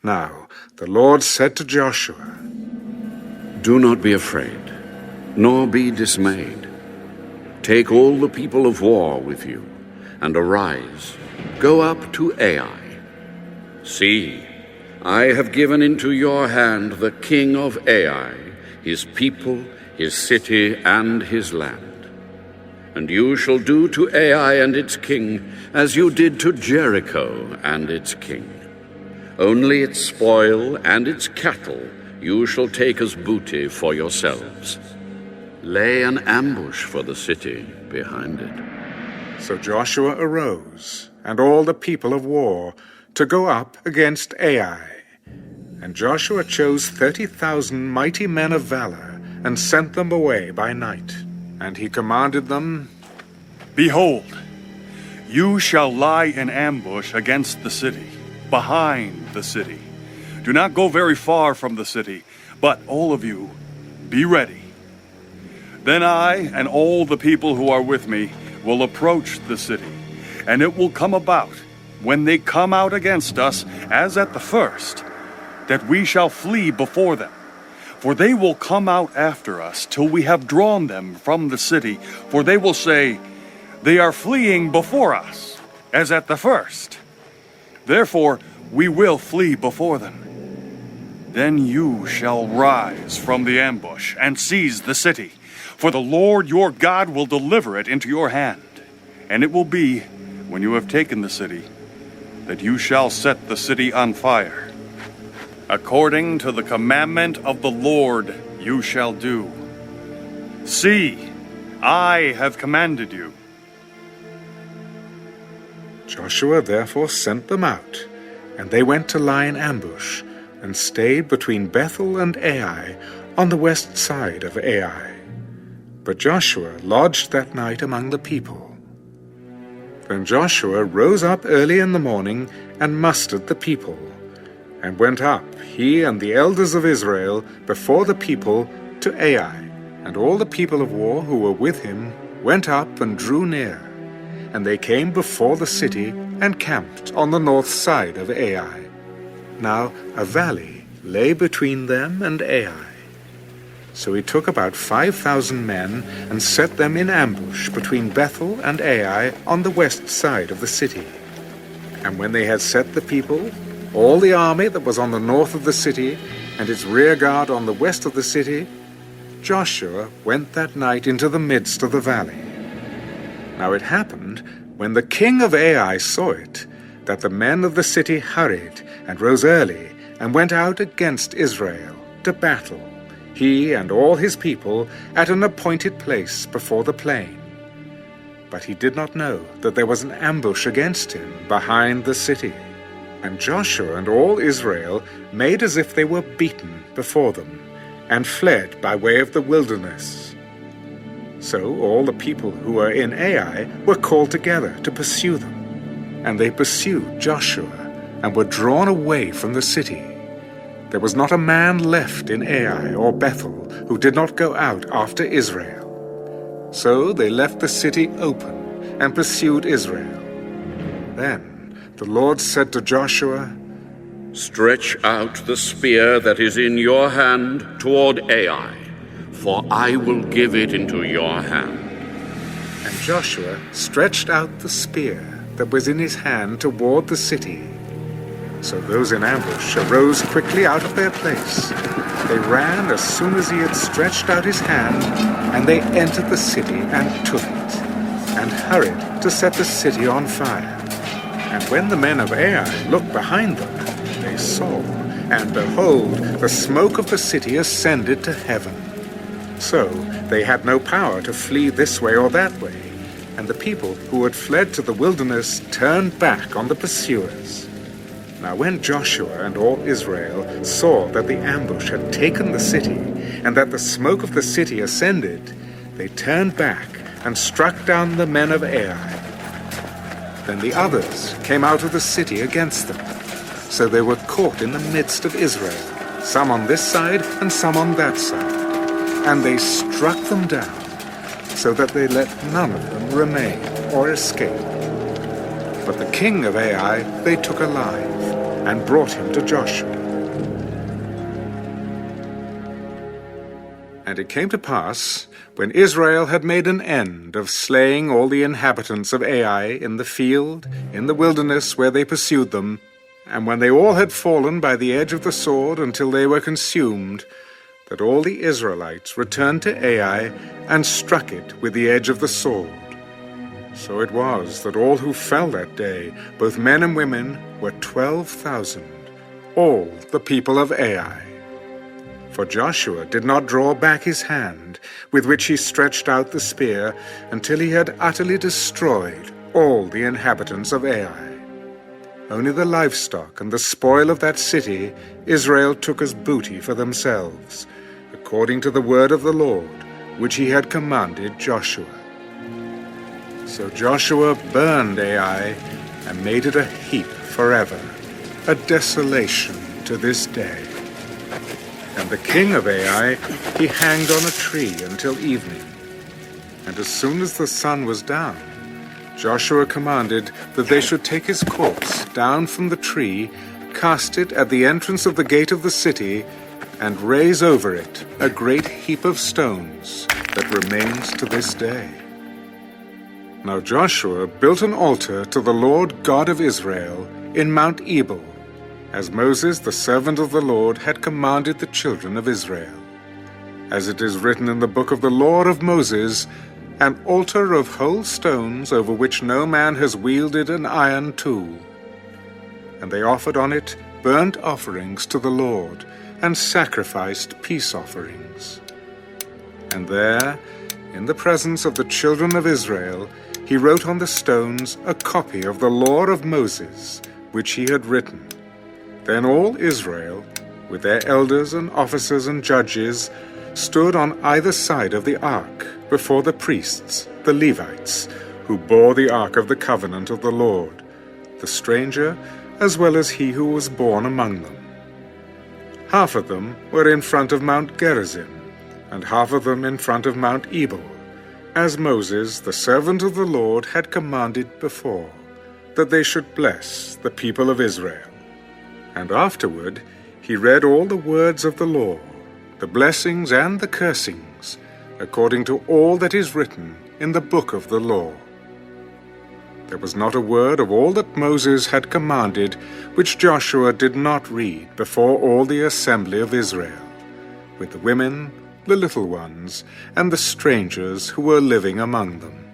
Now the Lord said to Joshua, Do not be afraid, nor be dismayed. Take all the people of war with you, and arise, go up to Ai. See, I have given into your hand the king of Ai, his people, his city, and his land. And you shall do to Ai and its king as you did to Jericho and its king. Only its spoil and its cattle you shall take as booty for yourselves. Lay an ambush for the city behind it. So Joshua arose, and all the people of war, to go up against Ai. And Joshua chose 30,000 mighty men of valor, and sent them away by night. And he commanded them, Behold, you shall lie in ambush against the city, behind the city. Do not go very far from the city, but all of you, be ready. Then I and all the people who are with me will approach the city, and it will come about, when they come out against us, as at the first, that we shall flee before them. For they will come out after us till we have drawn them from the city. For they will say, They are fleeing before us, as at the first. Therefore we will flee before them. Then you shall rise from the ambush and seize the city. For the Lord your God will deliver it into your hand. And it will be, when you have taken the city, that you shall set the city on fire. According to the commandment of the Lord you shall do. See, I have commanded you. Joshua therefore sent them out, and they went to lie in ambush, and stayed between Bethel and Ai, on the west side of Ai. But Joshua lodged that night among the people. Then Joshua rose up early in the morning, and mustered the people, and went up, he and the elders of Israel, before the people to Ai. And all the people of war who were with him went up and drew near. And they came before the city, and camped on the north side of Ai. Now a valley lay between them and Ai. So he took about 5,000 men, and set them in ambush between Bethel and Ai on the west side of the city. And when they had set the people, all the army that was on the north of the city, and its rear guard on the west of the city, Joshua went that night into the midst of the valley. Now it happened, when the king of Ai saw it, that the men of the city hurried, and rose early, and went out against Israel to battle, he and all his people, at an appointed place before the plain. But he did not know that there was an ambush against him behind the city. And Joshua and all Israel made as if they were beaten before them, and fled by way of the wilderness. So all the people who were in Ai were called together to pursue them. And they pursued Joshua, and were drawn away from the city. There was not a man left in Ai or Bethel who did not go out after Israel. So they left the city open, and pursued Israel. Then the Lord said to Joshua, Stretch out the spear that is in your hand toward Ai, for I will give it into your hand. And Joshua stretched out the spear that was in his hand toward the city. So those in ambush arose quickly out of their place. They ran as soon as he had stretched out his hand, and they entered the city and took it, and hurried to set the city on fire. And when the men of Ai looked behind them, they saw, and behold, the smoke of the city ascended to heaven. So they had no power to flee this way or that way, and the people who had fled to the wilderness turned back on the pursuers. Now when Joshua and all Israel saw that the ambush had taken the city, and that the smoke of the city ascended, they turned back and struck down the men of Ai. Then the others came out of the city against them. So they were caught in the midst of Israel, some on this side and some on that side. And they struck them down, so that they let none of them remain or escape. But the king of Ai they took alive, and brought him to Joshua. And it came to pass, when Israel had made an end of slaying all the inhabitants of Ai in the field, in the wilderness where they pursued them, and when they all had fallen by the edge of the sword until they were consumed, that all the Israelites returned to Ai and struck it with the edge of the sword. So it was that all who fell that day, both men and women, were 12,000, all the people of Ai. For Joshua did not draw back his hand, with which he stretched out the spear, until he had utterly destroyed all the inhabitants of Ai. Only the livestock and the spoil of that city Israel took as booty for themselves, according to the word of the Lord, which he had commanded Joshua. So Joshua burned Ai and made it a heap forever, a desolation to this day. And the king of Ai he hanged on a tree until evening. And as soon as the sun was down, Joshua commanded that they should take his corpse down from the tree, cast it at the entrance of the gate of the city, and raise over it a great heap of stones that remains to this day. Now Joshua built an altar to the Lord God of Israel in Mount Ebal, as Moses, the servant of the Lord, had commanded the children of Israel. As it is written in the book of the law of Moses, an altar of whole stones over which no man has wielded an iron tool. And they offered on it burnt offerings to the Lord, and sacrificed peace offerings. And there, in the presence of the children of Israel, he wrote on the stones a copy of the law of Moses, which he had written. Then all Israel, with their elders and officers and judges, stood on either side of the ark, before the priests, the Levites, who bore the ark of the covenant of the Lord, the stranger as well as he who was born among them. Half of them were in front of Mount Gerizim, and half of them in front of Mount Ebal, as Moses, the servant of the Lord, had commanded before, that they should bless the people of Israel. And afterward he read all the words of the law, the blessings and the cursings, according to all that is written in the book of the law. There was not a word of all that Moses had commanded which Joshua did not read before all the assembly of Israel, with the women, the little ones, and the strangers who were living among them.